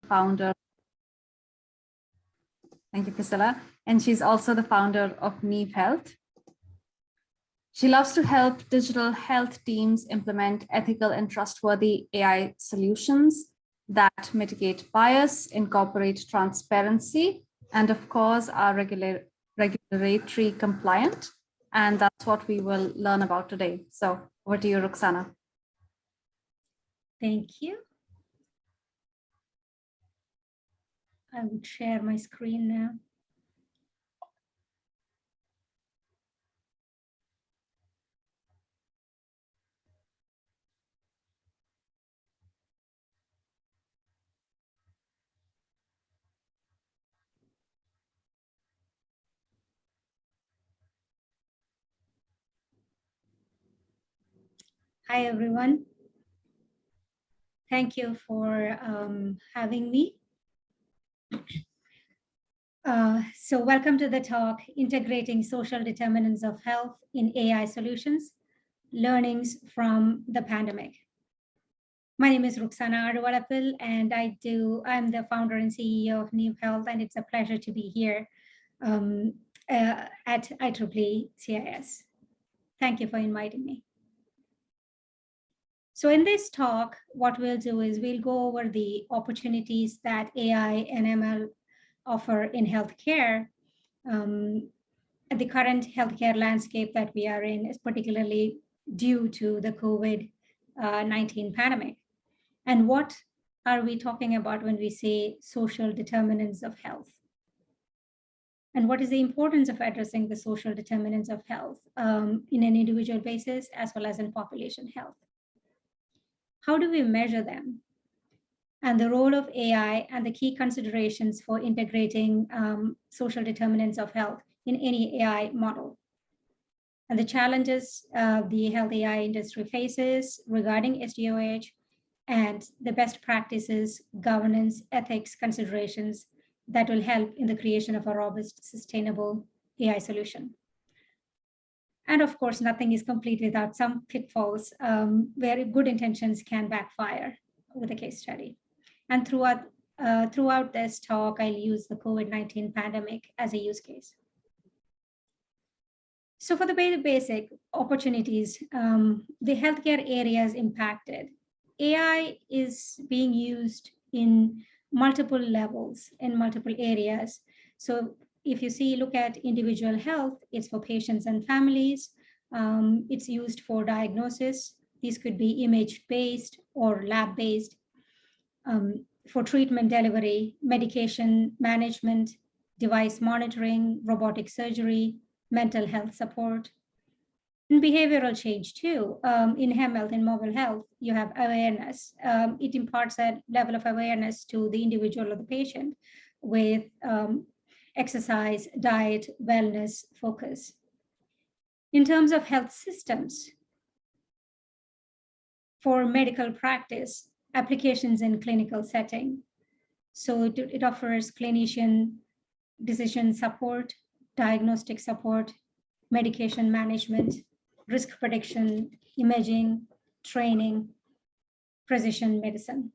founder. Thank you, Priscilla. And she's also the founder of NEEV Health. She loves to help digital health teams implement ethical and trustworthy AI solutions that mitigate bias, incorporate transparency, and of course are regulatory compliant. And that's what we will learn about today. So over to you, Ruksana. Thank you. I would share my screen now. Hi, everyone. Thank you for having me. So welcome to the talk, Integrating Social Determinants of Health in AI Solutions, Learnings from the Pandemic. My name is Ruksana Valappil, and I'm the founder and CEO of NEEV Health, and it's a pleasure to be here at IEEE CIS. Thank you for inviting me. So in this talk, what we'll do is we'll go over the opportunities that AI and ML offer in healthcare. The current healthcare landscape that we are in is particularly due to the COVID-19 pandemic. And what are we talking about when we say social determinants of health? And what is the importance of addressing the social determinants of health in an individual basis as well as in population health? How do we measure them? And the role of AI and the key considerations for integrating social determinants of health in any AI model. And the challenges the health AI industry faces regarding SDOH and the best practices, governance, ethics considerations that will help in the creation of a robust, sustainable AI solution. And of course, nothing is complete without some pitfalls where good intentions can backfire with a case study. And throughout this talk, I'll use the COVID-19 pandemic as a use case. So for the basic opportunities, the healthcare area is impacted. AI is being used in multiple levels, in multiple areas. So if you look at individual health, it's for patients and families. It's used for diagnosis. These could be image-based or lab-based. For treatment delivery, medication management, device monitoring, robotic surgery, mental health support, and behavioral change too. In health, in mobile health, you have awareness. It imparts a level of awareness to the individual or the patient with exercise, diet, wellness, focus. In terms of health systems, for medical practice, applications in clinical setting. So it offers clinician decision support, diagnostic support, medication management, risk prediction, imaging, training, precision medicine.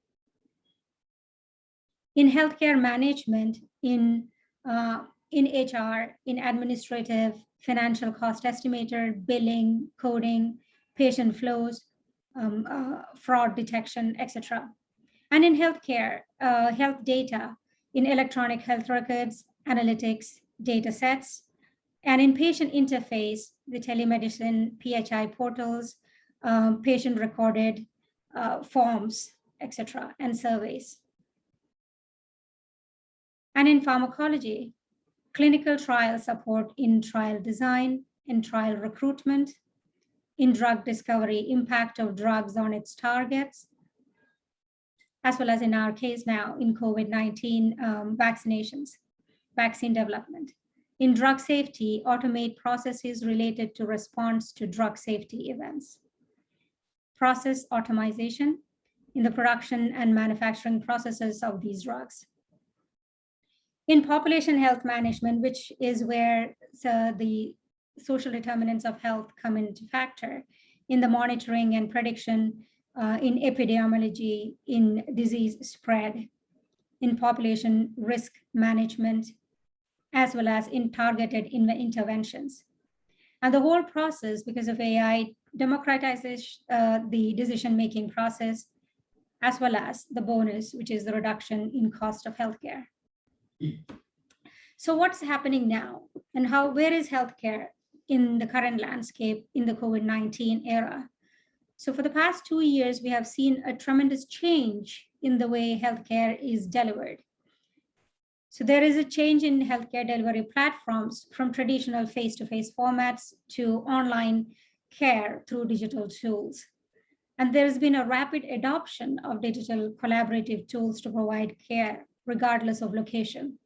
In healthcare management, in HR, in administrative, financial cost estimator, billing, coding, patient flows, fraud detection, etc. And in healthcare, health data, in electronic health records, analytics, data sets, and in patient interface, the telemedicine, PHI portals, patient recorded forms, etc., and surveys. And in pharmacology, clinical trial support in trial design, in trial recruitment, in drug discovery, impact of drugs on its targets, as well as in our case now in COVID-19 vaccinations, vaccine development. In drug safety, automate processes related to response to drug safety events. Process automation in the production and manufacturing processes of these drugs. In population health management, which is where the social determinants of health come into factor, in the monitoring and prediction, in epidemiology, in disease spread, in population risk management, as well as in targeted interventions. And the whole process, because of AI, democratizes the decision-making process, as well as the bonus, which is the reduction in cost of healthcare. So what's happening now, and where is healthcare in the current landscape in the COVID-19 era? So for the past 2 years, we have seen a tremendous change in the way healthcare is delivered. So there is a change in healthcare delivery platforms from traditional face-to-face formats to online care through digital tools. And there's been a rapid adoption of digital collaborative tools to provide care, regardless of location.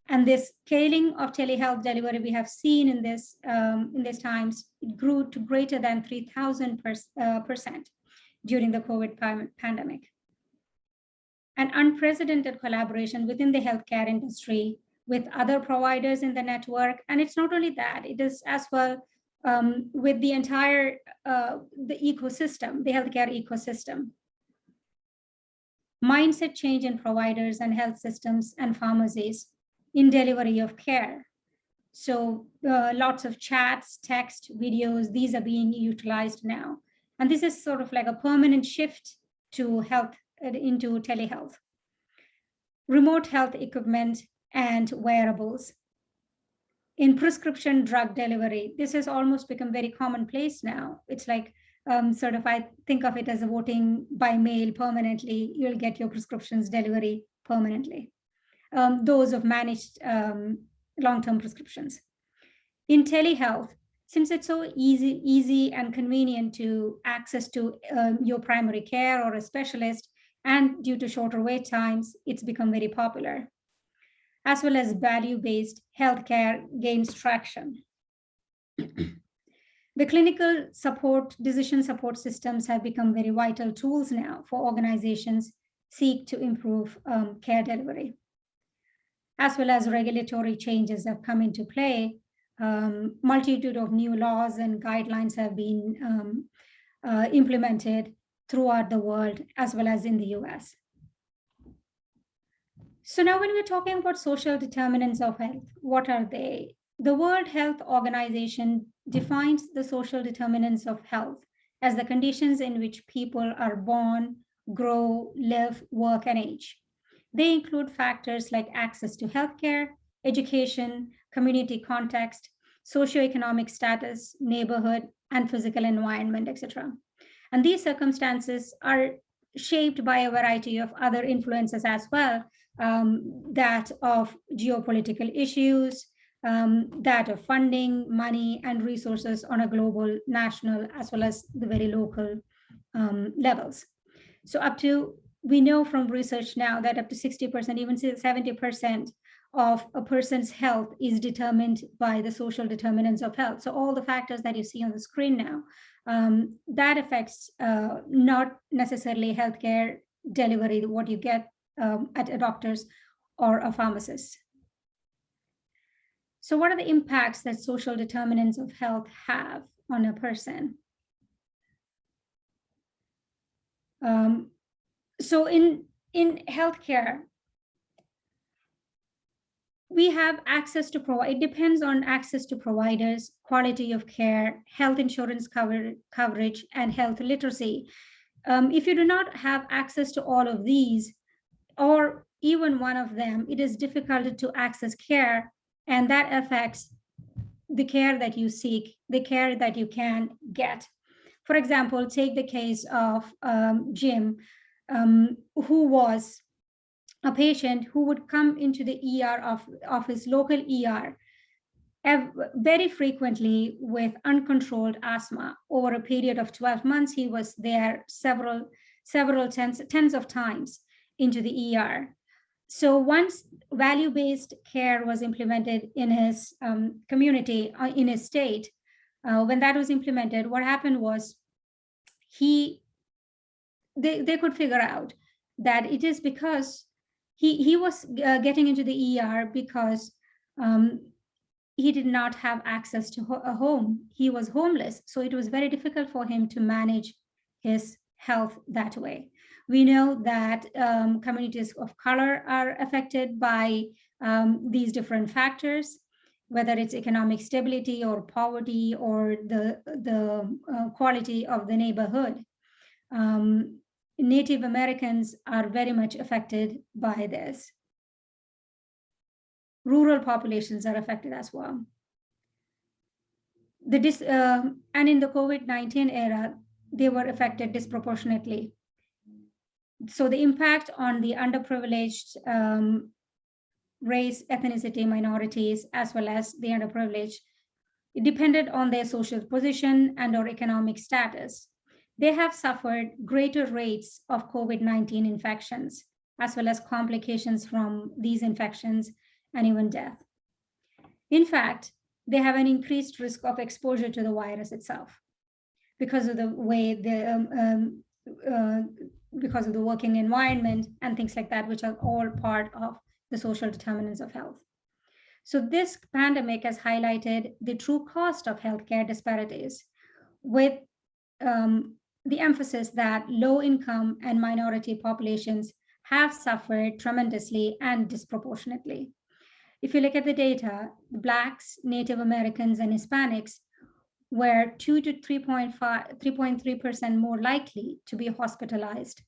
And this scaling of telehealth delivery we have seen in these times, it grew to greater than 3,000% during the COVID pandemic. An unprecedented collaboration within the healthcare industry with other providers in the network. And it's not only that, it is as well with the entire the ecosystem, the healthcare ecosystem. Mindset change in providers and health systems and pharmacies in delivery of care. So lots of chats, text, videos, these are being utilized now. And this is sort of like a permanent shift to health, into telehealth. Remote health equipment and wearables. In prescription drug delivery, this has almost become very commonplace now. It's like sort of, I think of it as a voting by mail permanently. You'll get your prescriptions delivery permanently. Those of managed long-term prescriptions. In telehealth, since it's so easy and convenient to access to your primary care or a specialist, and due to shorter wait times, it's become very popular. As well as value-based healthcare gains traction. The clinical support, decision support systems have become very vital tools now for organizations seek to improve care delivery. As well as regulatory changes have come into play. Multitude of new laws and guidelines have been implemented throughout the world, as well as in the US. So now when we're talking about social determinants of health, what are they? The World Health Organization defines the social determinants of health as the conditions in which people are born, grow, live, work, and age. They include factors like access to healthcare, education, community context, socioeconomic status, neighborhood, and physical environment, etc. And these circumstances are shaped by a variety of other influences as well, that of geopolitical issues, that of funding, money, and resources on a global, national, as well as the very local levels. So we know from research now that up to 60%, even 70% of a person's health is determined by the social determinants of health. So all the factors that you see on the screen now, that affects not necessarily healthcare delivery, what you get at a doctor's or a pharmacist. So what are the impacts that social determinants of health have on a person? So in healthcare, we have access to it depends on access to providers, quality of care, health insurance coverage, and health literacy. If you do not have access to all of these, or even one of them, it is difficult to access care, and that affects the care that you seek, the care that you can get. For example, take the case of Jim, who was a patient who would come into the ER of his local ER very frequently with uncontrolled asthma. Over a period of 12 months, he was there several tens of times into the ER. So once value-based care was implemented in his community, in his state, when that was implemented, what happened was they could figure out that it is because he was getting into the ER because he did not have access to a home. He was homeless, so it was very difficult for him to manage his health that way. We know that communities of color are affected by these different factors, whether it's economic stability or poverty or the quality of the neighborhood. Native Americans are very much affected by this. Rural populations are affected as well. And in the COVID-19 era, they were affected disproportionately. So the impact on the underprivileged race, ethnicity, minorities, as well as the underprivileged, it depended on their social position and or economic status. They have suffered greater rates of COVID-19 infections, as well as complications from these infections and even death. In fact, they have an increased risk of exposure to the virus itself because of the way because of the working environment and things like that, which are all part of the social determinants of health. So this pandemic has highlighted the true cost of healthcare disparities with the emphasis that low income and minority populations have suffered tremendously and disproportionately. If you look at the data, Blacks, Native Americans, and Hispanics were 2 to 3.3% more likely to be hospitalized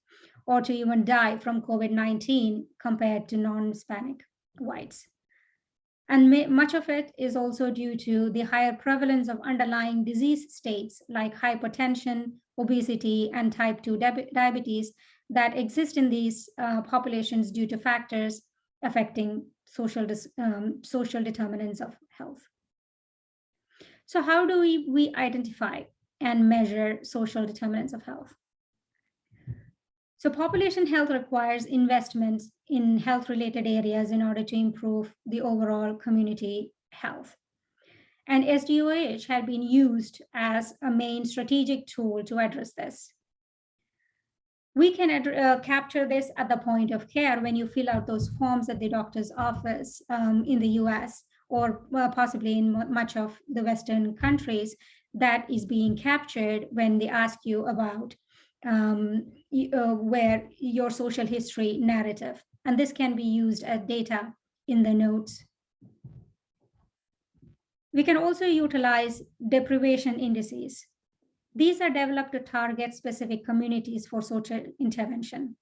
or to even die from COVID-19 compared to non-Hispanic whites. And much of it is also due to the higher prevalence of underlying disease states like hypertension, obesity, and type 2 diabetes that exist in these populations due to factors affecting social determinants of health. So how do we identify and measure social determinants of health? So population health requires investments in health-related areas in order to improve the overall community health. And SDOH had been used as a main strategic tool to address this. We can capture this at the point of care when you fill out those forms at the doctor's office in the US or possibly in much of the Western countries. That is being captured when they ask you about where your social history narrative. And this can be used as data in the notes. We can also utilize deprivation indices. These are developed to target specific communities for social intervention.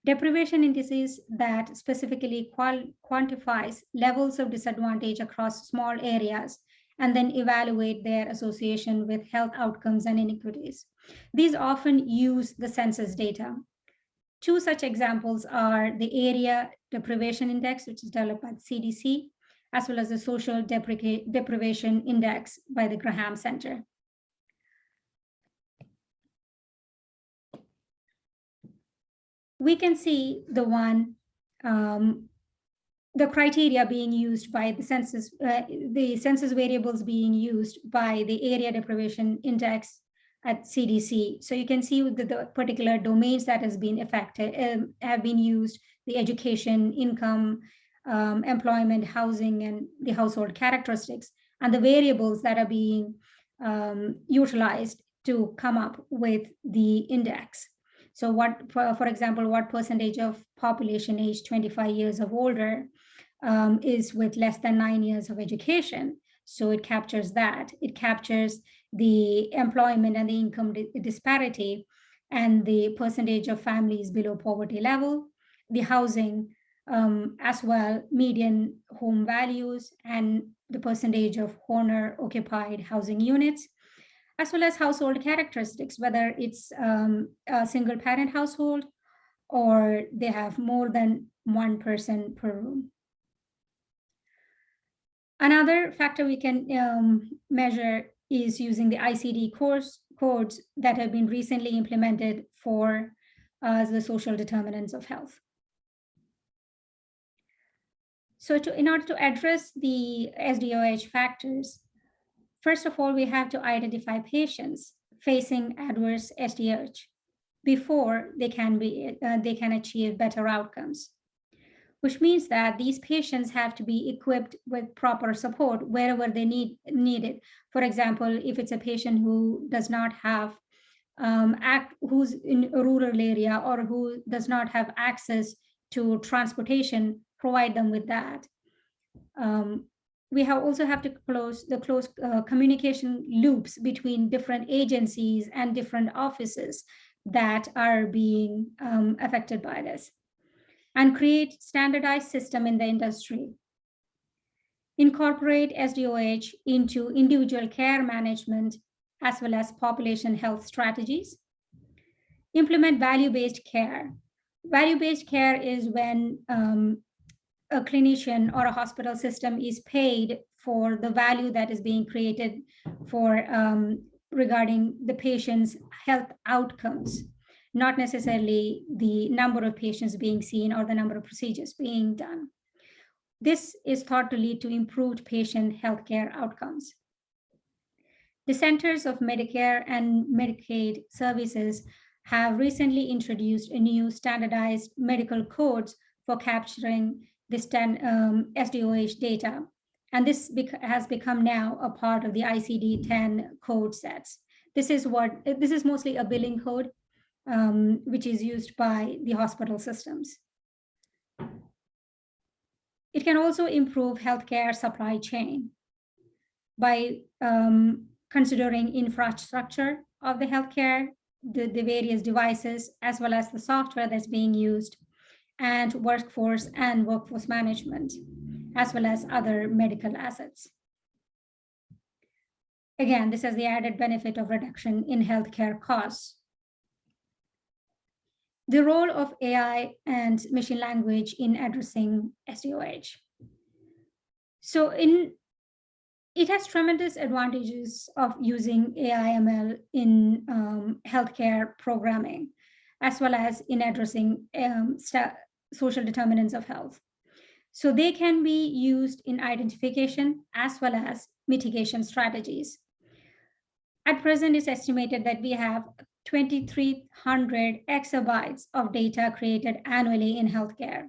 Deprivation indices that specifically quantifies levels of disadvantage across small areas and then evaluate their association with health outcomes and inequities. These often use the census data. Two such examples are the Area Deprivation Index, which is developed by the CDC, as well as the Social Deprivation Index by the Graham Center. We can see the criteria being used by the census variables being used by the Area Deprivation Index at CDC. So you can see the particular domains that has been affected have been used: the education, income, employment, housing, and the household characteristics, and the variables that are being utilized to come up with the index. So for example, what percentage of population aged 25 years or older is with less than 9 years of education? So it captures that. It captures the employment and the income disparity and the percentage of families below poverty level, the housing as well, median home values, and the percentage of owner-occupied housing units, as well as household characteristics, whether it's a single parent household or they have more than one person per room. Another factor we can measure is using the ICD codes that have been recently implemented for the social determinants of health. So in order to address the SDOH factors, first of all, we have to identify patients facing adverse SDOH before they can achieve better outcomes, which means that these patients have to be equipped with proper support wherever they need it. For example, if it's a patient who does not have who's in a rural area or who does not have access to transportation, provide them with that. We also have to close communication loops between different agencies and different offices that are being affected by this, and create standardized system in the industry. Incorporate SDOH into individual care management as well as population health strategies. Implement value-based care. Value-based care is when a clinician or a hospital system is paid for the value that is being created for regarding the patient's health outcomes, not necessarily the number of patients being seen or the number of procedures being done. This is thought to lead to improved patient healthcare outcomes. The Centers of Medicare and Medicaid Services have recently introduced a new standardized medical codes for capturing this SDOH data. And this has become now a part of the ICD-10 code sets. This is mostly a billing code, which is used by the hospital systems. It can also improve healthcare supply chain by considering infrastructure of the healthcare, the various devices, as well as the software that's being used, and workforce management, as well as other medical assets. Again, this has the added benefit of reduction in healthcare costs. The role of AI and machine language in addressing SDOH. So it has tremendous advantages of using AI/ML in healthcare programming, as well as in addressing social determinants of health. So they can be used in identification as well as mitigation strategies. At present, it's estimated that we have 2,300 exabytes of data created annually in healthcare.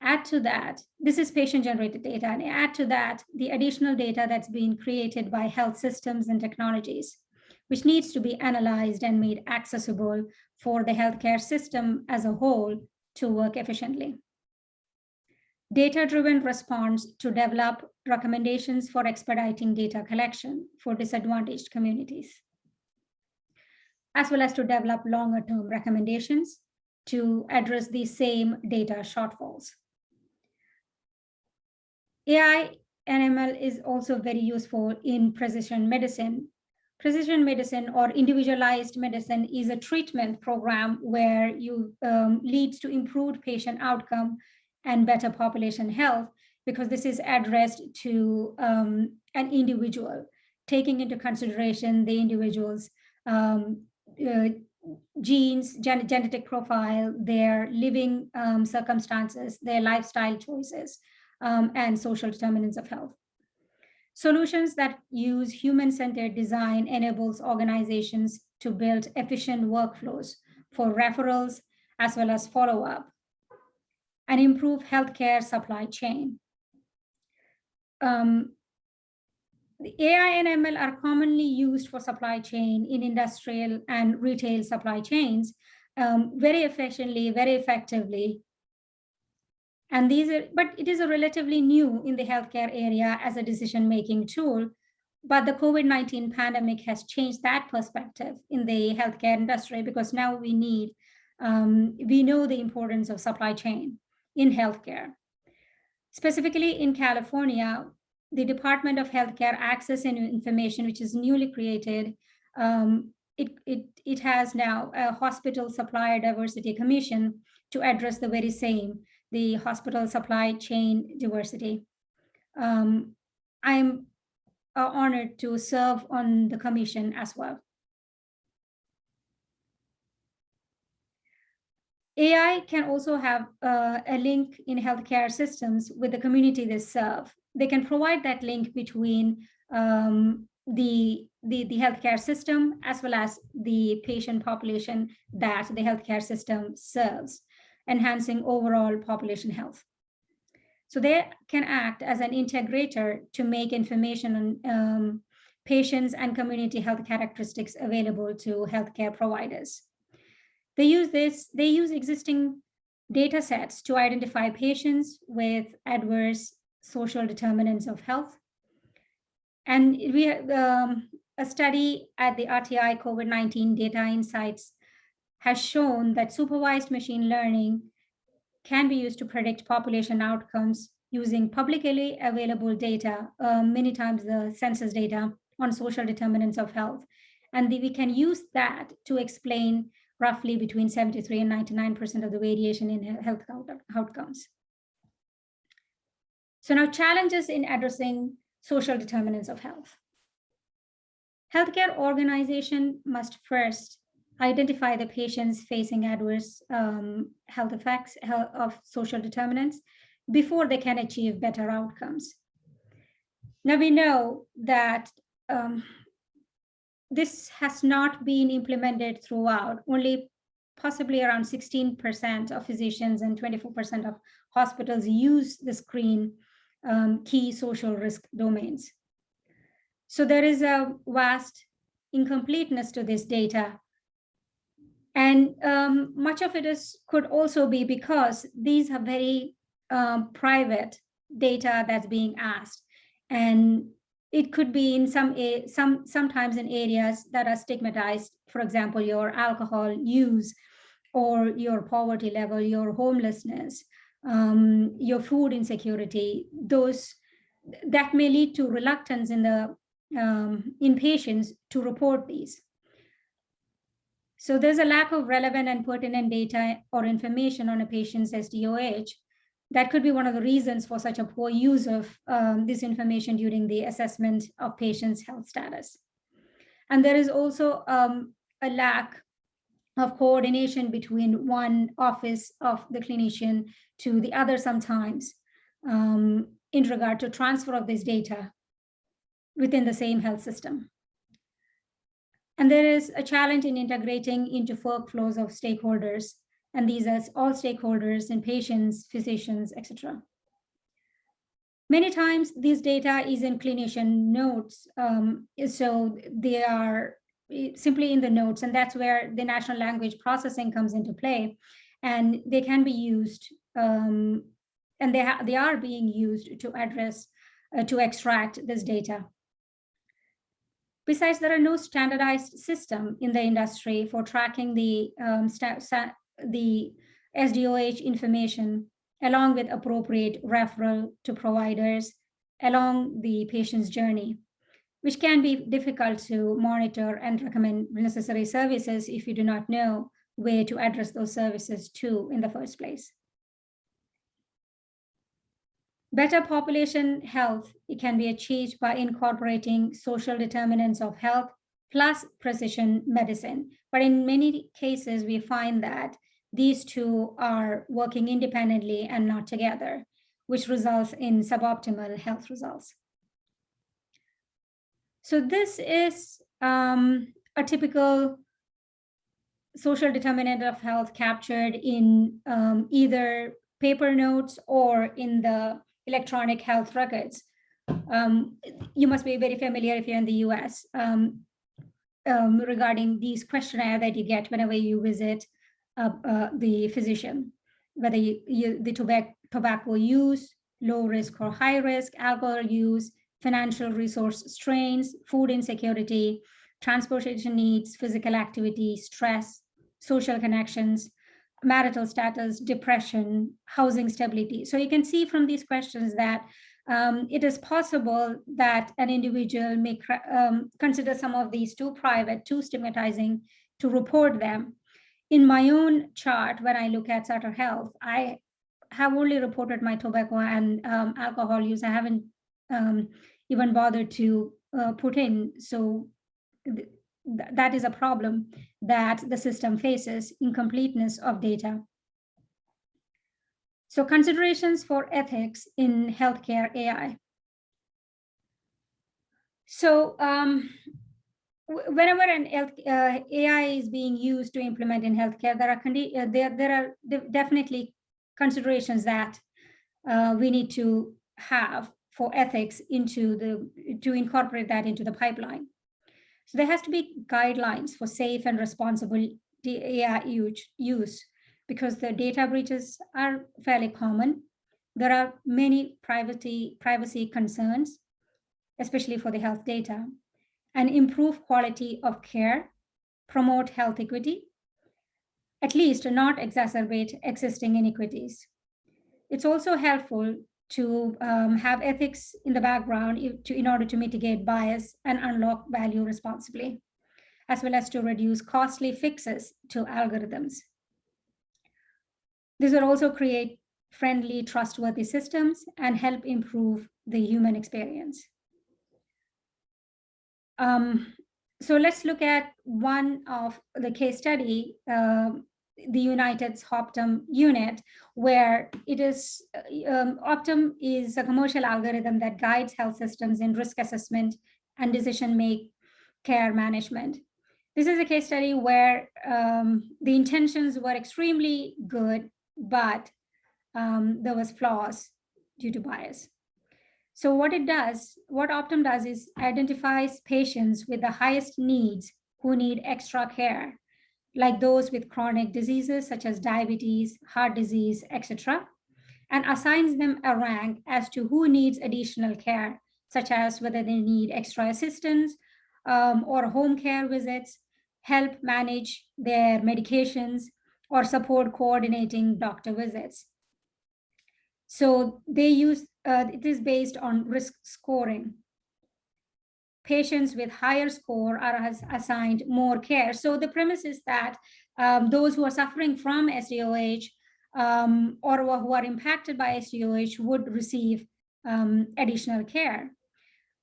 Add to that, this is patient-generated data, and add to that the additional data that's being created by health systems and technologies, which needs to be analyzed and made accessible for the healthcare system as a whole to work efficiently. Data-driven response to develop recommendations for expediting data collection for disadvantaged communities, as well as to develop longer-term recommendations to address the same data shortfalls. AI and ML is also very useful in precision medicine. Precision medicine or individualized medicine is a treatment program where you leads to improved patient outcome and better population health, because this is addressed to an individual, taking into consideration the individual's genes, genetic profile, their living circumstances, their lifestyle choices, and social determinants of health. Solutions that use human-centered design enables organizations to build efficient workflows for referrals as well as follow-up, and improve healthcare supply chain. The AI and ML are commonly used for supply chain in industrial and retail supply chains very efficiently, very effectively. And but it is a relatively new in the healthcare area as a decision-making tool, but the COVID-19 pandemic has changed that perspective in the healthcare industry, because now we know the importance of supply chain in healthcare. Specifically in California, the Department of Healthcare Access and Information, which is newly created, it has now a Hospital Supplier Diversity Commission to address the very same, the hospital supply chain diversity. I'm honored to serve on the commission as well. AI can also have a link in healthcare systems with the community they serve. They can provide that link between the healthcare system as well as the patient population that the healthcare system serves, enhancing overall population health. So they can act as an integrator to make information on patients and community health characteristics available to healthcare providers. They use existing data sets to identify patients with adverse social determinants of health. And a study at the RTI COVID-19 Data Insights has shown that supervised machine learning can be used to predict population outcomes using publicly available data, many times the census data on social determinants of health. And we can use that to explain roughly between 73 and 99% of the variation in health outcomes. So now, challenges in addressing social determinants of health. Healthcare organization must first identify the patients facing adverse health effects of social determinants before they can achieve better outcomes. Now we know that this has not been implemented throughout. Only possibly around 16% of physicians and 24% of hospitals use the screen key social risk domains. So there is a vast incompleteness to this data. And much of it could also be because these are very private data that's being asked. And it could be in sometimes in areas that are stigmatized, for example, your alcohol use or your poverty level, your homelessness, your food insecurity. That may lead to reluctance in patients to report these. So there's a lack of relevant and pertinent data or information on a patient's SDOH. That could be one of the reasons for such a poor use of this information during the assessment of patients' health status. And there is also a lack of coordination between one office of the clinician to the other sometimes in regard to transfer of this data within the same health system. And there is a challenge in integrating into workflows of stakeholders, and these are all stakeholders and patients, physicians, etc. Many times these data is in clinician notes, so they are simply in the notes, and that's where the natural language processing comes into play, and they can be used, and they are being used to address, to extract this data. Besides, there are no standardized system in the industry for tracking the SDOH information along with appropriate referral to providers along the patient's journey, which can be difficult to monitor and recommend necessary services if you do not know where to address those services to in the first place. Better population health, it can be achieved by incorporating social determinants of health plus precision medicine. But in many cases, we find that these two are working independently and not together, which results in suboptimal health results. So this is a typical social determinant of health captured in either paper notes or in the electronic health records. You must be very familiar if you're in the US regarding these questionnaires that you get whenever you visit the physician, whether the tobacco use, low risk or high risk, alcohol use, financial resource strains, food insecurity, transportation needs, physical activity, stress, social connections, marital status, depression, housing stability. So you can see from these questions that it is possible that an individual may consider some of these too private, too stigmatizing to report them. In my own chart, when I look at Sutter Health, I have only reported my tobacco and alcohol use. I haven't even bothered to put in. So that is a problem that the system faces, incompleteness of data. So considerations for ethics in healthcare AI. So whenever an AI is being used to implement in healthcare, there are definitely considerations that we need to have. for ethics to incorporate that into the pipeline. So there has to be guidelines for safe and responsible AI use, because the data breaches are fairly common. There are many privacy concerns, especially for the health data, and improve quality of care, promote health equity, at least not exacerbate existing inequities. It's also helpful to have ethics in the background in order to mitigate bias and unlock value responsibly, as well as to reduce costly fixes to algorithms. This will also create friendly, trustworthy systems and help improve the human experience. So let's look at one of the case study, the United's Optum unit, where it is, Optum is a commercial algorithm that guides health systems in risk assessment and care management. This is a case study where the intentions were extremely good, but there was flaws due to bias. So what Optum does is identifies patients with the highest needs who need extra care, like those with chronic diseases such as diabetes, heart disease, etc., and assigns them a rank as to who needs additional care, such as whether they need extra assistance or home care visits, help manage their medications, or support coordinating doctor visits. So they use, it is based on risk scoring. Patients with higher score are assigned more care. So the premise is that those who are suffering from SDOH or who are impacted by SDOH would receive additional care.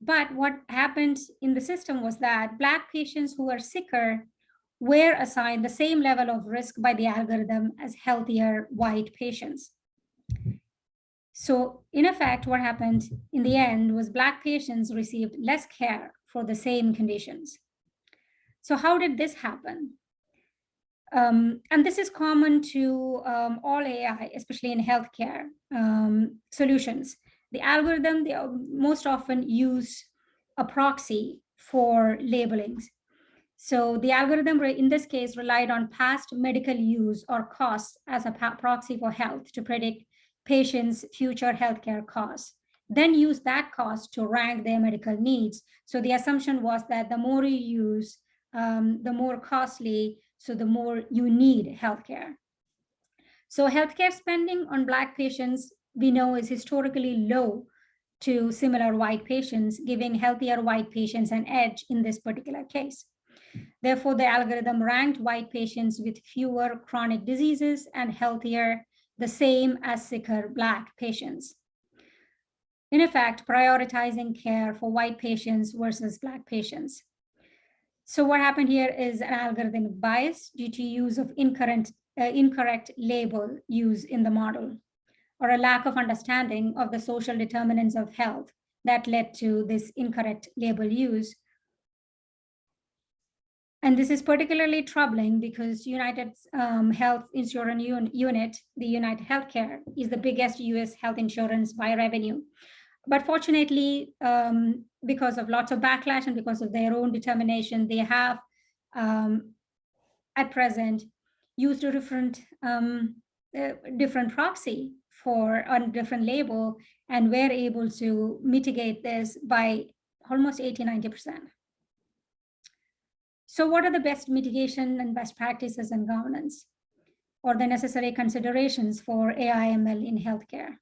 But what happened in the system was that Black patients who were sicker were assigned the same level of risk by the algorithm as healthier white patients. So in effect, what happened in the end was Black patients received less care for the same conditions. So how did this happen? And this is common to all AI, especially in healthcare solutions. The algorithm, they most often use a proxy for labelings. So the algorithm, in this case, relied on past medical use or costs as a proxy for health to predict patients' future healthcare costs, then use that cost to rank their medical needs. So the assumption was that the more you use, the more costly, so the more you need healthcare. So healthcare spending on Black patients, we know, is historically low to similar white patients, giving healthier white patients an edge in this particular case. Therefore, the algorithm ranked white patients with fewer chronic diseases and healthier the same as sicker Black patients. In effect, prioritizing care for white patients versus Black patients. So what happened here is an algorithmic bias due to use of incorrect label use in the model, or a lack of understanding of the social determinants of health that led to this incorrect label use. And this is particularly troubling because United's health insurance unit, the United Healthcare, is the biggest US health insurance by revenue. But fortunately, because of lots of backlash and because of their own determination, they have, at present, used a different proxy for a different label, and we're able to mitigate this by almost 80–90%. So what are the best mitigation and best practices and governance, or the necessary considerations for AI/ML in healthcare?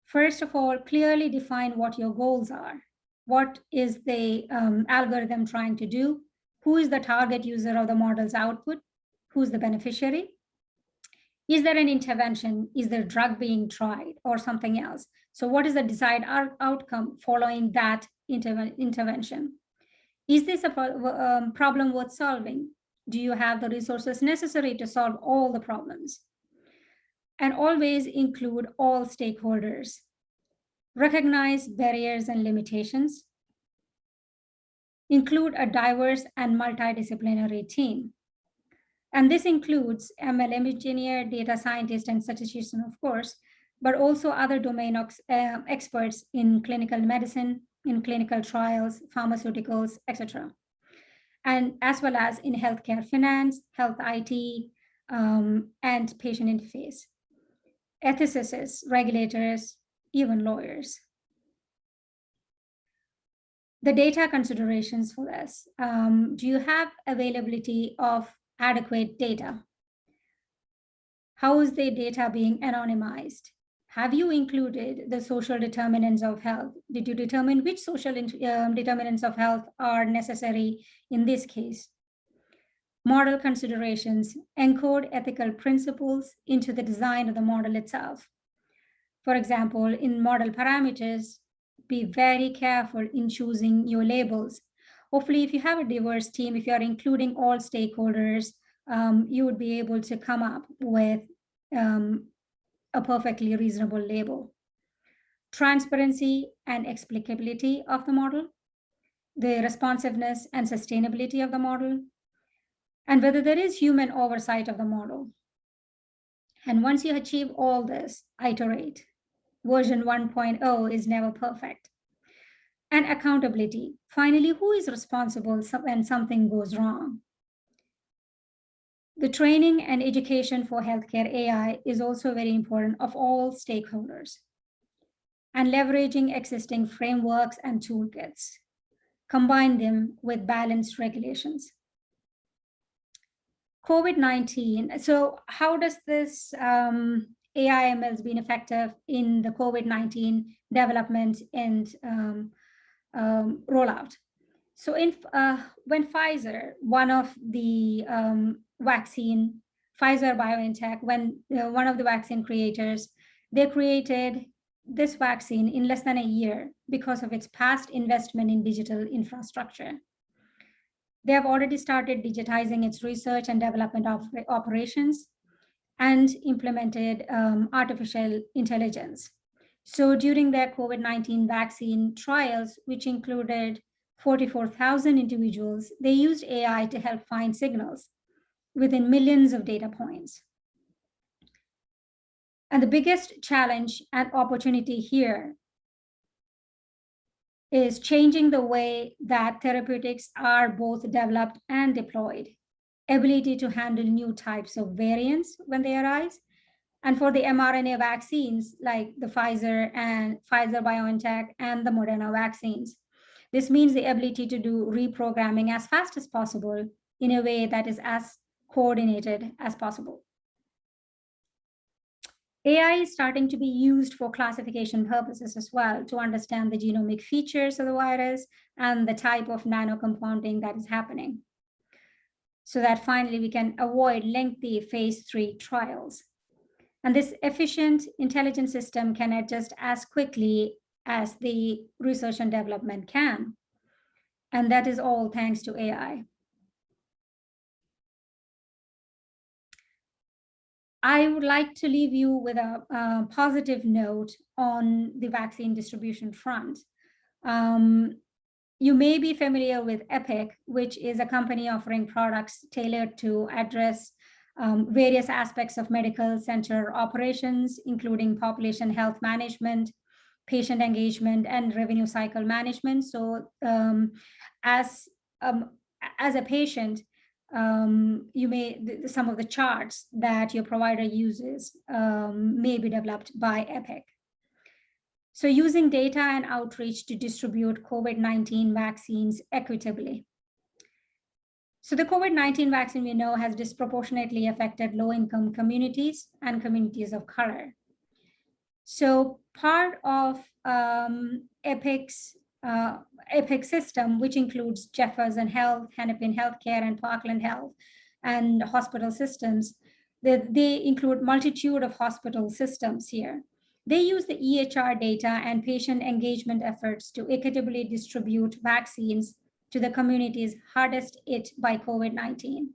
First of all, clearly define what your goals are. What is the algorithm trying to do? Who is the target user of the model's output? Who's the beneficiary? Is there an intervention? Is there a drug being tried or something else? So what is the desired outcome following that intervention? Is this a problem worth solving? Do you have the resources necessary to solve all the problems? And always include all stakeholders. Recognize barriers and limitations. Include a diverse and multidisciplinary team. And this includes ML engineer, data scientist, and statistician, of course, but also other domain experts in clinical medicine, in clinical trials, pharmaceuticals, etc. And as well as in healthcare finance, health IT, and patient interface, ethicists, regulators, even lawyers. The data considerations for this. Do you have availability of adequate data? How is the data being anonymized? Have you included the social determinants of health? Did you determine which social determinants of health are necessary in this case? Model considerations encode ethical principles into the design of the model itself. For example, in model parameters, be very careful in choosing your labels. Hopefully, if you have a diverse team, if you are including all stakeholders, you would be able to come up with a perfectly reasonable label. Transparency and explicability of the model, the responsiveness and sustainability of the model, and whether there is human oversight of the model. And once you achieve all this, iterate. Version 1.0 is never perfect. And accountability. Finally, who is responsible when something goes wrong? The training and education for healthcare AI is also very important of all stakeholders. And leveraging existing frameworks and toolkits. Combine them with balanced regulations. COVID-19. So how does this AI/ML has been effective in the COVID-19 development and rollout? So when Pfizer, one of the vaccine, Pfizer BioNTech, when one of the vaccine creators, they created this vaccine in less than a year because of its past investment in digital infrastructure. They have already started digitizing its research and development operations and implemented artificial intelligence. So during their COVID-19 vaccine trials, which included 44,000 individuals, they used AI to help find signals within millions of data points. And the biggest challenge and opportunity here is changing the way that therapeutics are both developed and deployed, ability to handle new types of variants when they arise. And for the mRNA vaccines, like the Pfizer BioNTech and the Moderna vaccines, this means the ability to do reprogramming as fast as possible in a way that is as coordinated as possible. AI is starting to be used for classification purposes as well, to understand the genomic features of the virus and the type of nanocompounding that is happening, so that finally we can avoid lengthy phase 3 trials. And this efficient intelligent system can adjust as quickly as the research and development can. And that is all thanks to AI. I would like to leave you with a positive note on the vaccine distribution front. You may be familiar with Epic, which is a company offering products tailored to address various aspects of medical center operations, including population health management, patient engagement, and revenue cycle management. So as a patient, some of the charts that your provider uses may be developed by Epic. So using data and outreach to distribute COVID-19 vaccines equitably. So the COVID-19 vaccine we know has disproportionately affected low-income communities and communities of color. So part of Epic's Epic system, which includes Jefferson Health, Hennepin Healthcare, and Parkland Health, and hospital systems, they include multitude of hospital systems here. They use the EHR data and patient engagement efforts to equitably distribute vaccines to the communities hardest hit by COVID-19.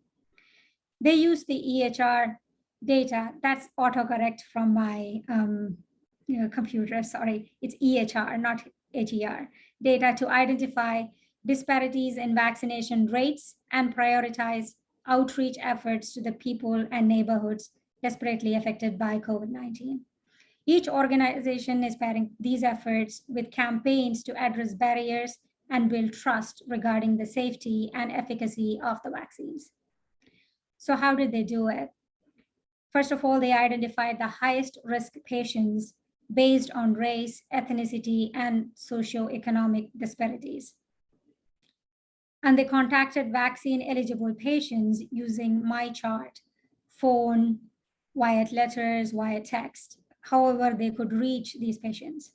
They use the EHR data, that's autocorrect from my computer, sorry, it's EHR, not HER, data to identify disparities in vaccination rates and prioritize outreach efforts to the people and neighborhoods desperately affected by COVID-19. Each organization is pairing these efforts with campaigns to address barriers and build trust regarding the safety and efficacy of the vaccines. So how did they do it? First of all, they identified the highest risk patients based on race, ethnicity, and socioeconomic disparities. And they contacted vaccine eligible patients using MyChart, phone, via letters, via text, however they could reach these patients.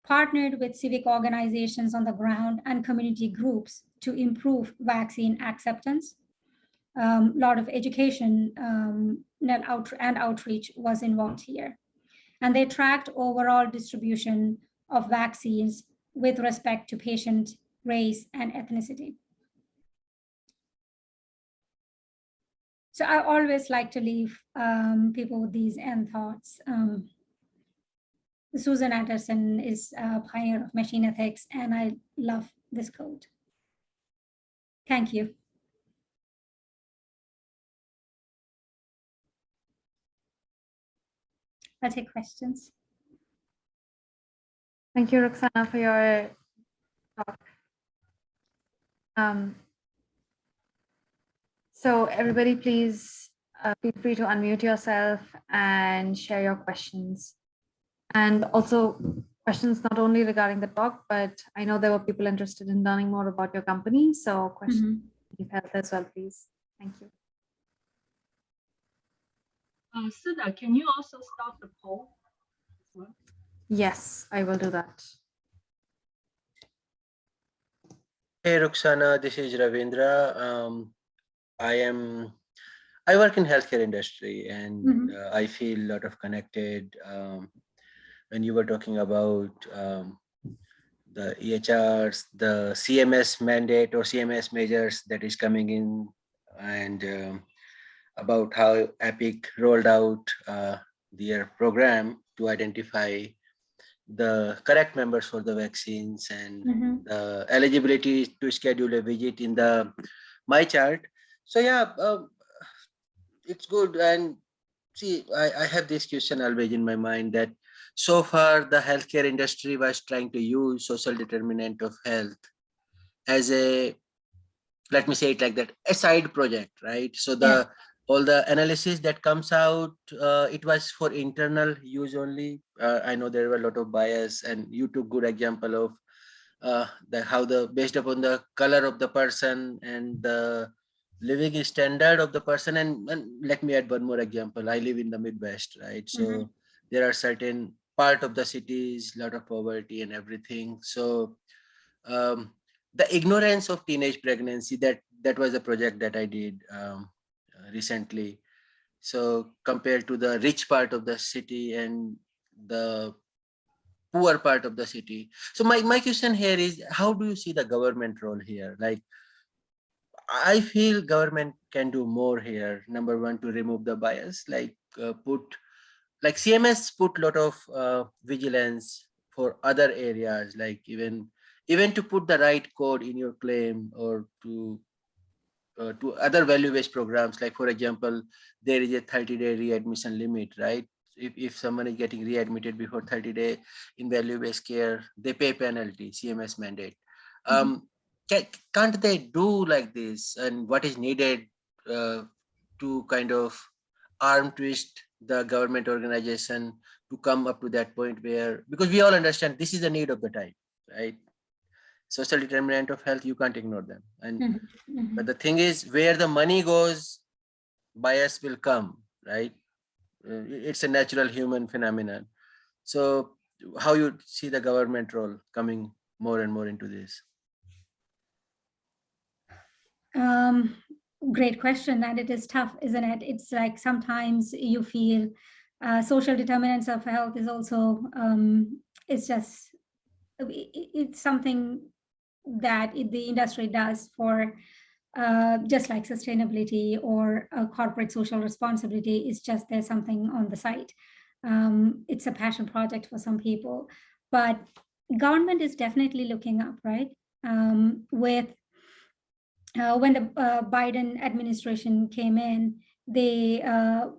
Partnered with civic organizations on the ground and community groups to improve vaccine acceptance. A lot of education and outreach was involved here. And they tracked overall distribution of vaccines with respect to patient race and ethnicity. So I always like to leave people with these end thoughts. Susan Anderson is a pioneer of machine ethics, and I love this quote. Thank you. I'll take questions. Thank you, Ruksana, for your talk. So everybody, please feel free to unmute yourself and share your questions. And also questions not only regarding the talk, but I know there were people interested in learning more about your company. So questions you've had as well, please. Thank you. Sudha, can you also start the poll as well? Yes, I will do that. Hey, Ruksana, this is Ravindra. I work in healthcare industry, and I feel a lot of connected. When you were talking about the EHRs, the CMS mandate or CMS measures that is coming in, and about how Epic rolled out their program to identify the correct members for the vaccines and the eligibility to schedule a visit in the MyChart. So yeah, it's good. And see, I have this question always in my mind that so far the healthcare industry was trying to use social determinant of health as a, let me say it like that, a side project, right? So the all the analysis that comes out, it was for internal use only. I know there were a lot of bias, and you took good example of how the based upon the color of the person and the living standard of the person. And let me add one more example. I live in the Midwest, right? So there are certain part of the cities, lot of poverty and everything. So the ignorance of teenage pregnancy, that was a project that I did recently. So compared to the rich part of the city and the poor part of the city. So my question here is, how do you see the government role here? Like, I feel government can do more here. Number one, to remove the bias, like CMS put a lot of vigilance for other areas, like even to put the right code in your claim, or to other value-based programs. Like, for example, there is a 30-day readmission limit, right? If someone is getting readmitted before 30 days in value-based care, they pay penalty, CMS mandate. Can't they do like this? And what is needed to kind of arm twist the government organization to come up to that point where, because we all understand this is the need of the time, right? Social determinant of health, you can't ignore them. And but the thing is, where the money goes, bias will come, right? It's a natural human phenomenon. So how you see the government role coming more and more into this? Great question, and it is tough, isn't it? It's like sometimes you feel social determinants of health is also it's something that the industry does for just like sustainability or corporate social responsibility. Is just there's something on the side. It's a passion project for some people, but government is definitely looking up, right? With when the Biden administration came in, there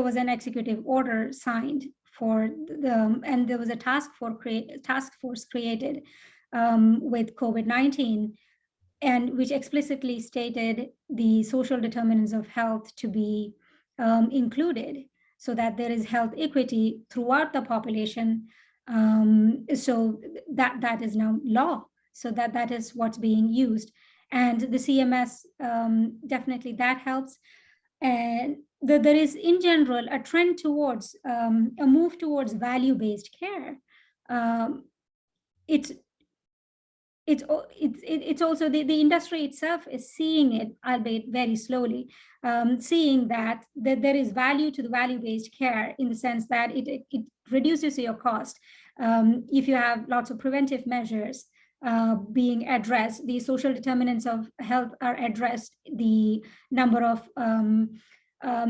was an executive order signed for and there was a task force created with COVID-19, and which explicitly stated the social determinants of health to be included, so that there is health equity throughout the population. So that is now law. So that is what's being used, and the CMS definitely that helps. And there is in general a trend towards a move towards value-based care. It's also the industry itself is seeing it, albeit very slowly, seeing that there is value to the value-based care, in the sense that it reduces your cost. If you have lots of preventive measures being addressed, the social determinants of health are addressed, the number of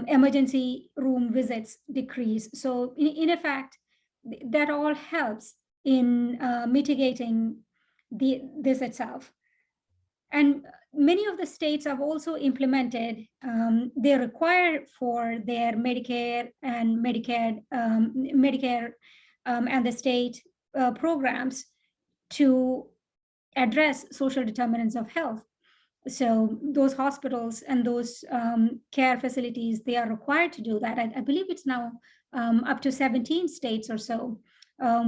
emergency room visits decrease. So in effect, that all helps in mitigating this itself. And many of the states have also implemented, they require for their Medicare and Medicaid, Medicare and the state programs to address social determinants of health. So those hospitals and those care facilities, they are required to do that. I believe it's now up to 17 states or so,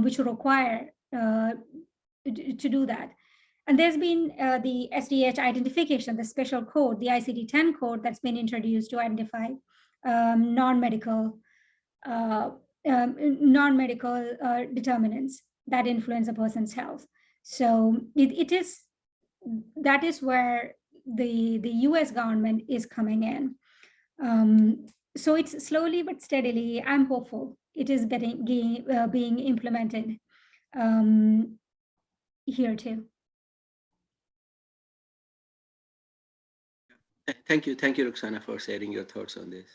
which require to do that. And there's been the SDH identification, the special code, the ICD-10 code that's been introduced to identify non-medical determinants that influence a person's health. So that is where the US government is coming in. So it's slowly but steadily, I'm hopeful, it is being implemented here too. Thank you, Ruksana, for sharing your thoughts on this.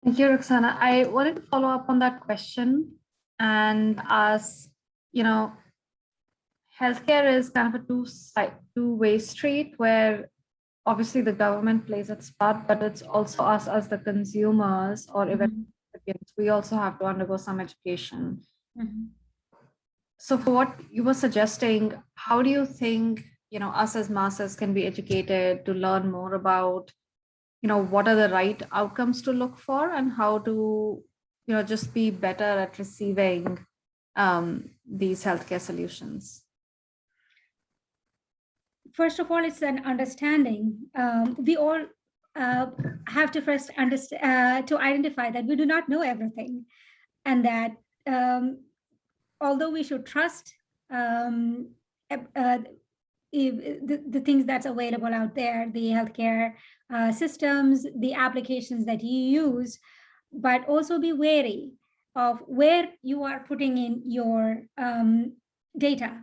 Thank you, Ruksana. I wanted to follow up on that question and ask, healthcare is kind of a two-way street, where obviously the government plays its part, but it's also us as the consumers or even we also have to undergo some education. So for what you were suggesting, how do you think, us as masses can be educated to learn more about, what are the right outcomes to look for, and how to, just be better at receiving these healthcare solutions? First of all, it's an understanding. We all have to first understand to identify that we do not know everything, and that although we should trust the things that's available out there, the healthcare systems, the applications that you use, but also be wary of where you are putting in your data.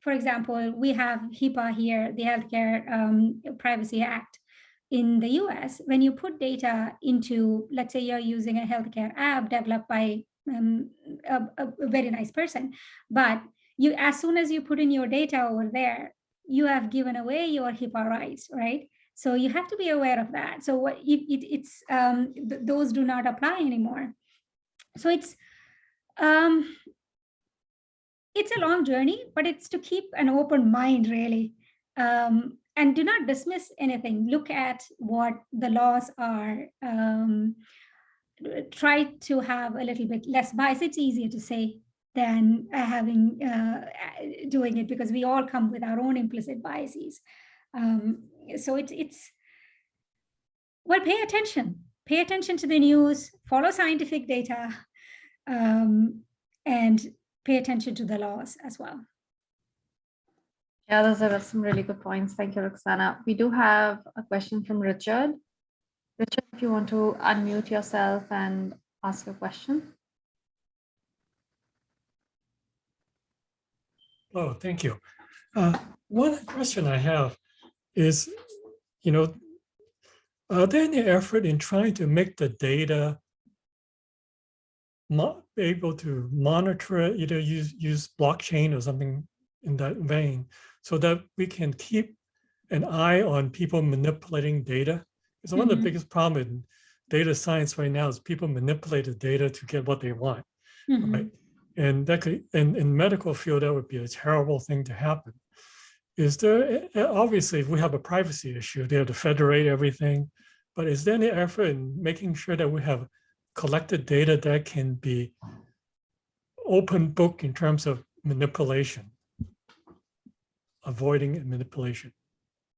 For example, we have HIPAA here, the Healthcare Privacy Act in the US. When you put data into, let's say you're using a healthcare app developed by a very nice person, but as soon as you put in your data over there, you have given away your HIPAA rights, right? So you have to be aware of that. So those do not apply anymore. So it's a long journey, but it's to keep an open mind, really, and do not dismiss anything. Look at what the laws are. Try to have a little bit less bias. It's easier to say than doing it, because we all come with our own implicit biases. So it's well, pay attention to the news, follow scientific data, and pay attention to the laws as well. Yeah, those are some really good points. Thank you, Ruksana. We do have a question from Richard. Richard, if you want to unmute yourself and ask a question. Oh, thank you. One question I have is, are there any effort in trying to make the data able to monitor it, either use blockchain or something in that vein, so that we can keep an eye on people manipulating data So one of the biggest problems in data science right now is people manipulate the data to get what they want, right? And that could, in medical field, that would be a terrible thing to happen. Is there, obviously, if we have a privacy issue, they have to federate everything, but is there any effort in making sure that we have collected data that can be open book in terms of manipulation, avoiding manipulation?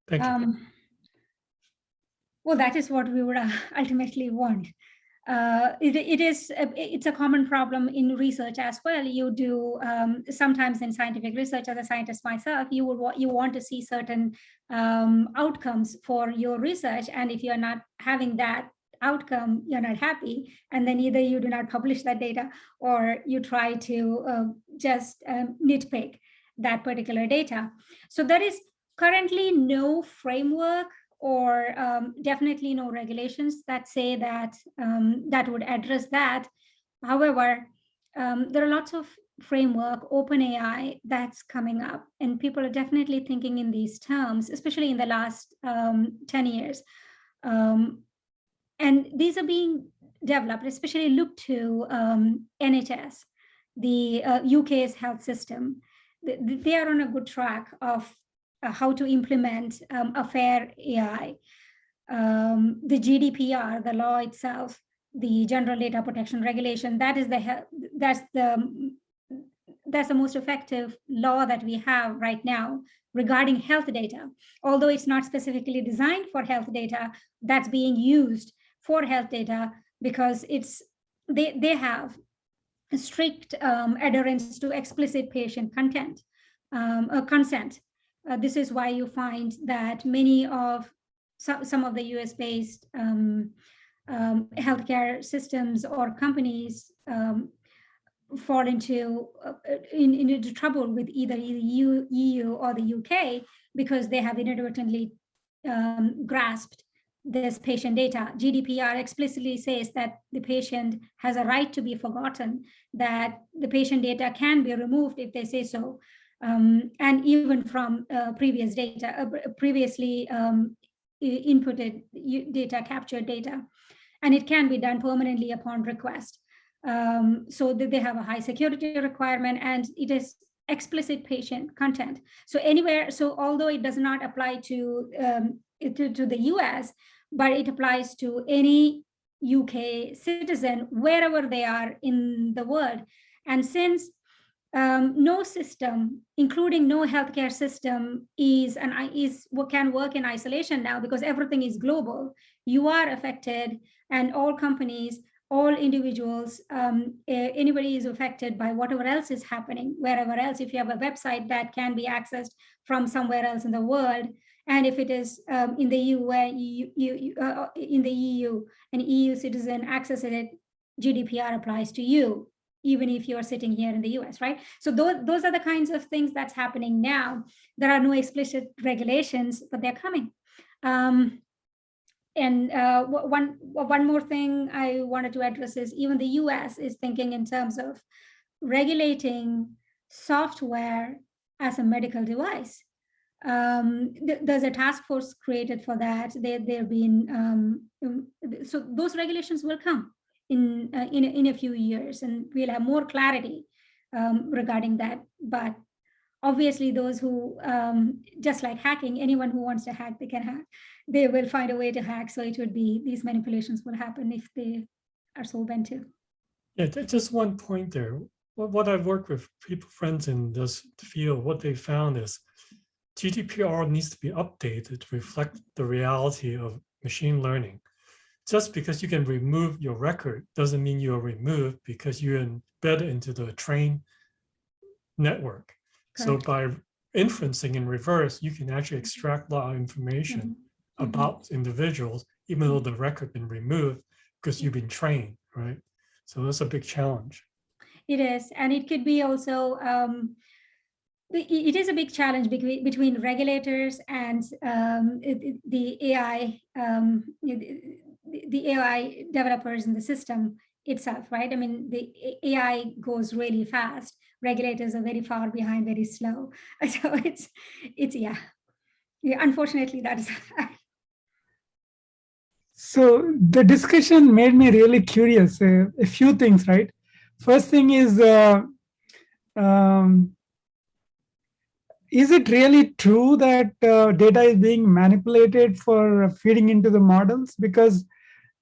Thank you. Well, that is what we would ultimately want. It's a common problem in research as well. You do sometimes in scientific research, as a scientist myself, you want to see certain outcomes for your research, and if you're not having that outcome, you're not happy, and then either you do not publish that data or you try to just nitpick that particular data. So there is currently no framework or definitely no regulations that say that that would address that. However, there are lots of framework, OpenAI, that's coming up, and people are definitely thinking in these terms, especially in the last 10 years. And these are being developed, especially look to NHS, the UK's health system. They are on a good track of how to implement a fair AI. The GDPR, the law itself, the General Data Protection Regulation, that's the most effective law that we have right now regarding health data. Although it's not specifically designed for health data, that's being used for health data because they have strict adherence to explicit patient consent. This is why you find that many of some of the US-based healthcare systems or companies fall into trouble with either EU or the UK because they have inadvertently grasped this patient data. GDPR explicitly says that the patient has a right to be forgotten, that the patient data can be removed if they say so. And even from previous data, previously inputted data, captured data, and it can be done permanently upon request. So that they have a high security requirement, and it is explicit patient content. So anywhere, so although it does not apply to the US, but it applies to any UK citizen wherever they are in the world. And since no system, including no healthcare system, can work in isolation now because everything is global. You are affected, and all companies, all individuals, anybody is affected by whatever else is happening wherever else. If you have a website that can be accessed from somewhere else in the world, and if it is in the EU, in the EU, an EU citizen accesses it, GDPR applies to you, even if you're sitting here in the US, right? So those are the kinds of things that's happening now. There are no explicit regulations, but they're coming. And one more thing I wanted to address is even the US is thinking in terms of regulating software as a medical device. There's a task force created for that. They've been, so those regulations will come in a few years, and we'll have more clarity regarding that. But obviously those who, just like hacking, anyone who wants to hack, they can hack. They will find a way to hack. So it would be, these manipulations will happen if they are so bent to. Yeah, just one point there. What I've worked with friends in this field, what they found is GDPR needs to be updated to reflect the reality of machine learning. Just because you can remove your record doesn't mean you're removed because you're embedded into the trained network. Correct. So by inferencing in reverse, you can actually extract a lot of information about individuals, even though the record has been removed because you've been trained, right? So that's a big challenge. It is, and it could be also, it is a big challenge between regulators and the AI, the AI developers in the system itself, right? I mean, the AI goes really fast. Regulators are very far behind, very slow. So it's yeah. Unfortunately, that is a fact. So the discussion made me really curious. A few things, right? First thing is it really true that data is being manipulated for feeding into the models? Because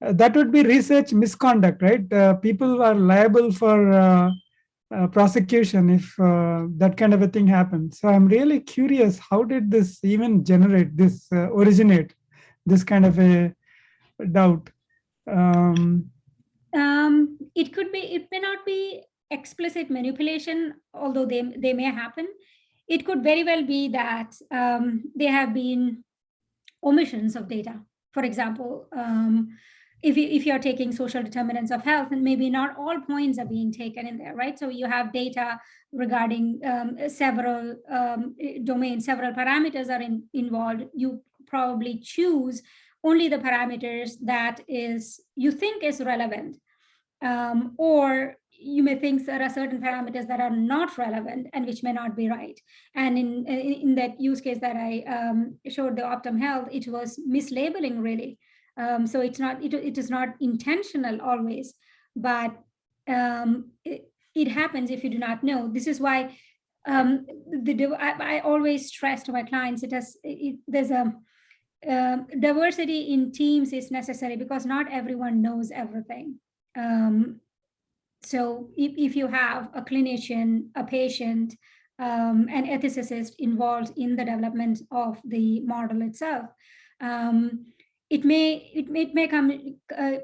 that would be research misconduct, right? People are liable for prosecution if that kind of a thing happens. So I'm really curious, how did this even generate this, originate this kind of a doubt? It could be, it may not be explicit manipulation, although they may happen. It could very well be that there have been omissions of data. For example, if you're taking social determinants of health, and maybe not all points are being taken in there, right? So you have data regarding several domains, several parameters are involved. You probably choose only the parameters that you think is relevant. Or you may think there are certain parameters that are not relevant and which may not be right. And in that use case that I showed, the Optum Health, it was mislabeling really. So it is not intentional always, but it happens if you do not know. This is why I always stress to my clients, there's a diversity in teams is necessary because not everyone knows everything. So if you have a clinician, a patient, an ethicist involved in the development of the model itself, it may come, a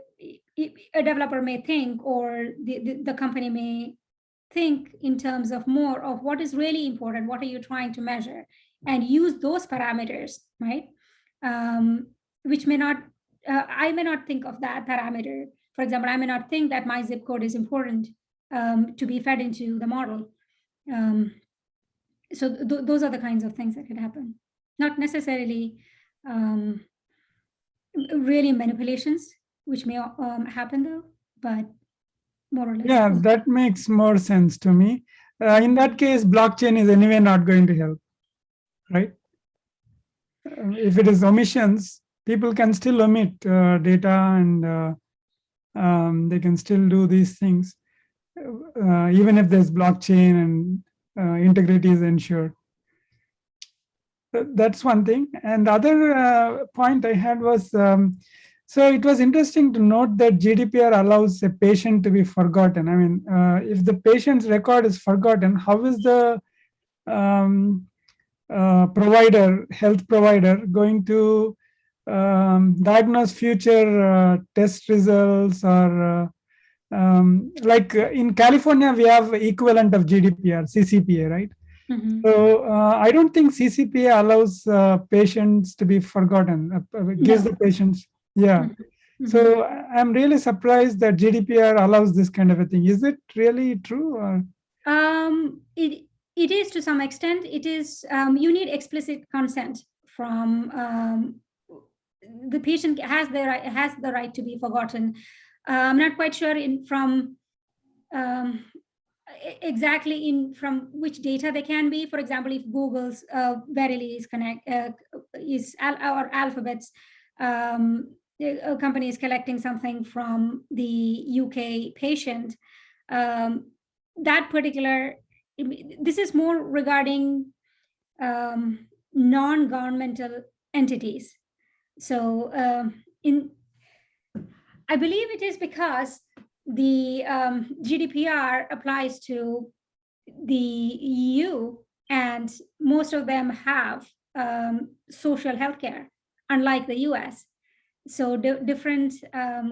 developer may think, or the company may think in terms of more of what is really important, what are you trying to measure, and use those parameters, right? Which may not, I may not think of that parameter. For example, I may not think that my zip code is important to be fed into the model. So those are the kinds of things that could happen. Not necessarily really manipulations, which may happen though, but more or less. Yeah, that makes more sense to me. In that case, blockchain is anyway not going to help, right? If it is omissions, people can still omit data, and they can still do these things, even if there's blockchain and integrity is ensured. That's one thing. And the other point I had was, so it was interesting to note that GDPR allows a patient to be forgotten. I mean, if the patient's record is forgotten, how is the health provider going to diagnose future test results, or like in California, we have equivalent of GDPR, CCPA, right? Mm-hmm. So I don't think CCPA allows patients to be forgotten, gives the patients, yeah. Mm-hmm. So I'm really surprised that GDPR allows this kind of a thing. Is it really true? Or? It is to some extent. It is, you need explicit consent from the patient has the right to be forgotten. I'm not quite sure exactly from which data they can be. For example, if Google's Verily is or Alphabet's a company is collecting something from the UK patient, that particular, this is more regarding non-governmental entities. So I believe it is because the GDPR applies to the EU, and most of them have social healthcare, unlike the US. So different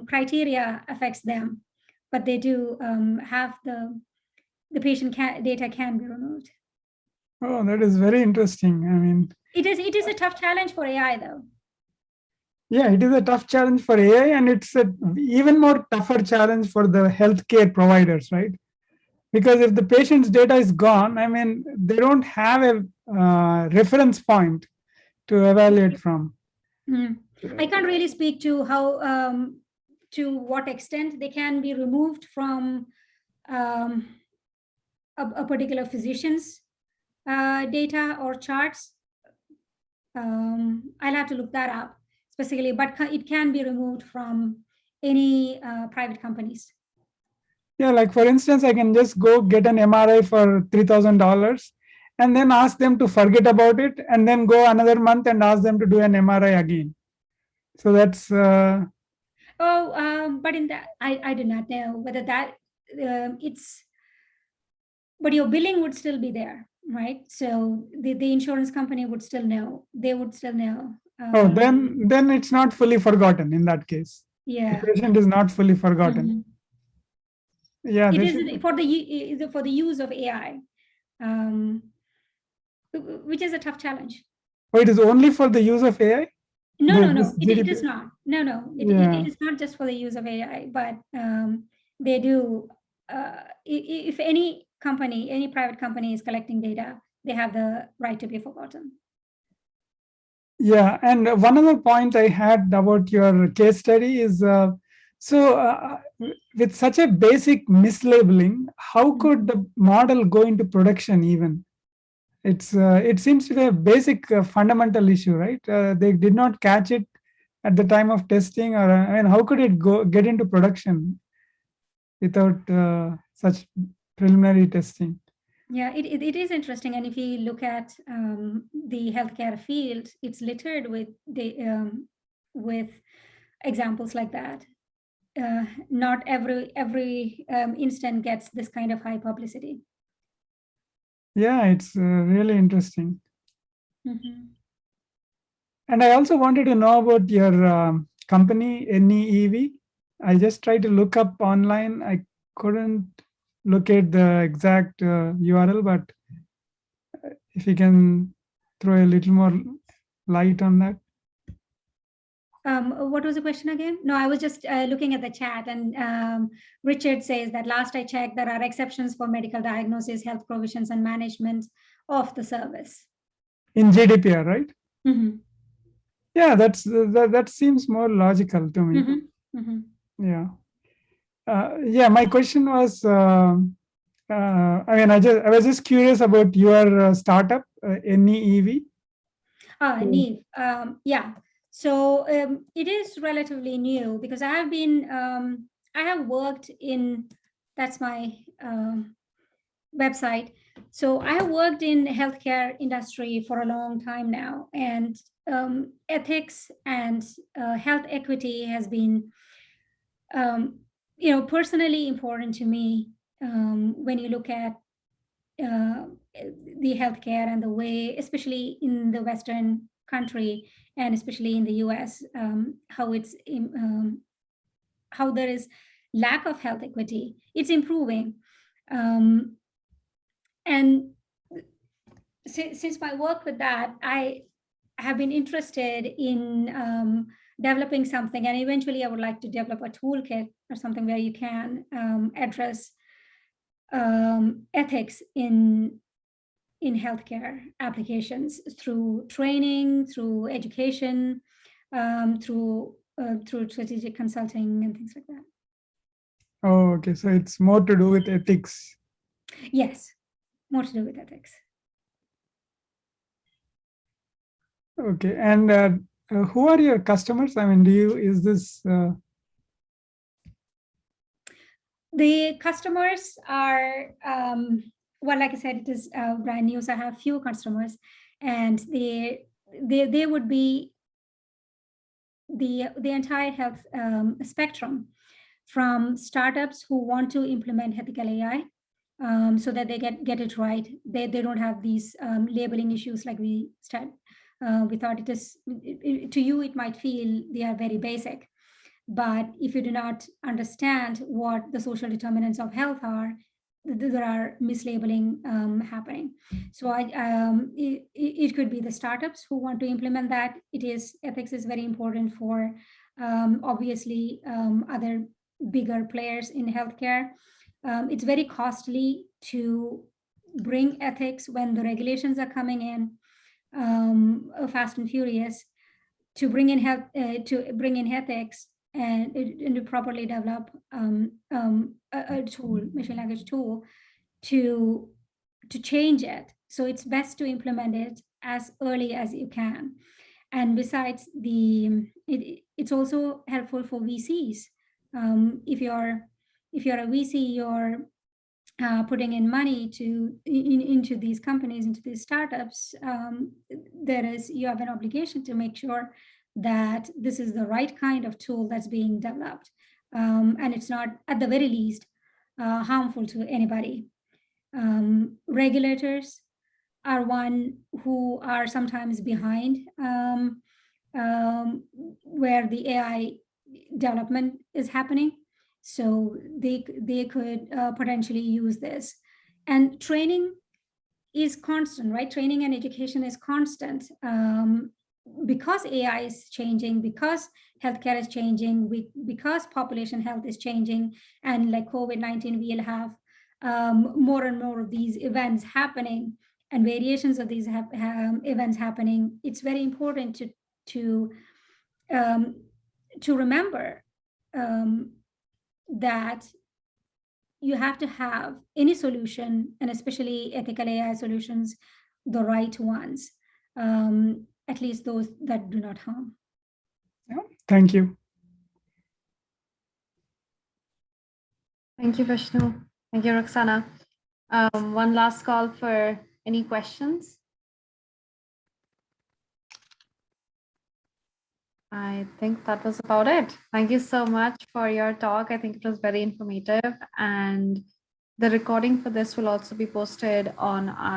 criteria affects them, but they do have the patient data can be removed. Oh, that is very interesting. I mean, it is a tough challenge for AI though. Yeah, it is a tough challenge for AI, and it's an even more tougher challenge for the healthcare providers, right? Because if the patient's data is gone, I mean, they don't have a reference point to evaluate from. I can't really speak to how, to what extent they can be removed from a particular physician's data or charts. I'll have to look that up. specifically, but it can be removed from any private companies. Yeah, like for instance, I can just go get an MRI for $3,000 and then ask them to forget about it and then go another month and ask them to do an MRI again. So that's but in that, I do not know whether that but your billing would still be there, right? So the insurance company would still know. They would still know. Then it's not fully forgotten in that case. Yeah. The patient is not fully forgotten. Mhm. Yeah, It is for the use of AI, which is a tough challenge. Oh, it is only for the use of AI? No, it is not. No, Yeah. it is not just for the use of AI, but they do. If any company, any private company is collecting data, they have the right to be forgotten. Yeah, and one other point I had about your case study is, with such a basic mislabeling, how could the model go into production even? It seems to be a basic fundamental issue, right? They did not catch it at the time of testing, or I mean, how could it get into production without such preliminary testing? Yeah, it is interesting, and if you look at the healthcare field, it's littered with examples like that. Not every instant gets this kind of high publicity. Yeah, it's really interesting. Mm-hmm. And I also wanted to know about your company, NEEV. I just tried to look up online. I couldn't locate the exact URL, but if you can throw a little more light on that. What was the question again? No, I was just looking at the chat, and Richard says that last I checked, there are exceptions for medical diagnosis, health provisions, and management of the service. In GDPR, right? Mm-hmm. Yeah, that seems more logical to me. Mm-hmm. Mm-hmm. Yeah. Yeah, my question was, I mean, I was just curious about your startup, NEEV. NEEV. Yeah. So it is relatively new because I have worked in, that's my website. So I have worked in healthcare industry for a long time now, and ethics and health equity has been, personally important to me when you look at the healthcare and the way, especially in the Western country and especially in the US, how there is lack of health equity. It's improving. And since my work with that, I have been interested in developing something, and eventually I would like to develop a toolkit or something where you can address ethics in healthcare applications through training, through education, through strategic consulting and things like that. Oh, okay. So it's more to do with ethics. Yes, more to do with ethics. Okay. And who are your customers? I mean, is this? The customers are, well, like I said, it is brand new. So I have few customers, and they would be the entire health spectrum, from startups who want to implement ethical AI so that they get it right. They don't have these labeling issues like we said. We thought it is, to you, it might feel they are very basic. But if you do not understand what the social determinants of health are, there are mislabeling happening. So it could be the startups who want to implement that. Ethics is very important for obviously other bigger players in healthcare. It's very costly to bring ethics when the regulations are coming in fast and furious. To bring in ethics and to properly develop a tool, machine language tool, to change it. So it's best to implement it as early as you can. And besides, it's also helpful for VCs. If you're a VC, you're putting in money into these companies, into these startups. You have an obligation to make sure that this is the right kind of tool that's being developed, and it's not, at the very least, harmful to anybody. Regulators are one who are sometimes behind where the AI development is happening. So they could potentially use this. And training is constant, right? Training and education is constant. Because AI is changing, because healthcare is changing, because population health is changing, and like COVID-19, we'll have more and more of these events happening and variations of these events happening. It's very important to remember that you have to have any solution, and especially ethical AI solutions, the right ones, at least those that do not harm. Yeah, thank you. Thank you, Vishnu. Thank you, Ruksana. One last call for any questions. I think that was about it. Thank you so much for your talk. I think it was very informative, and the recording for this will also be posted on our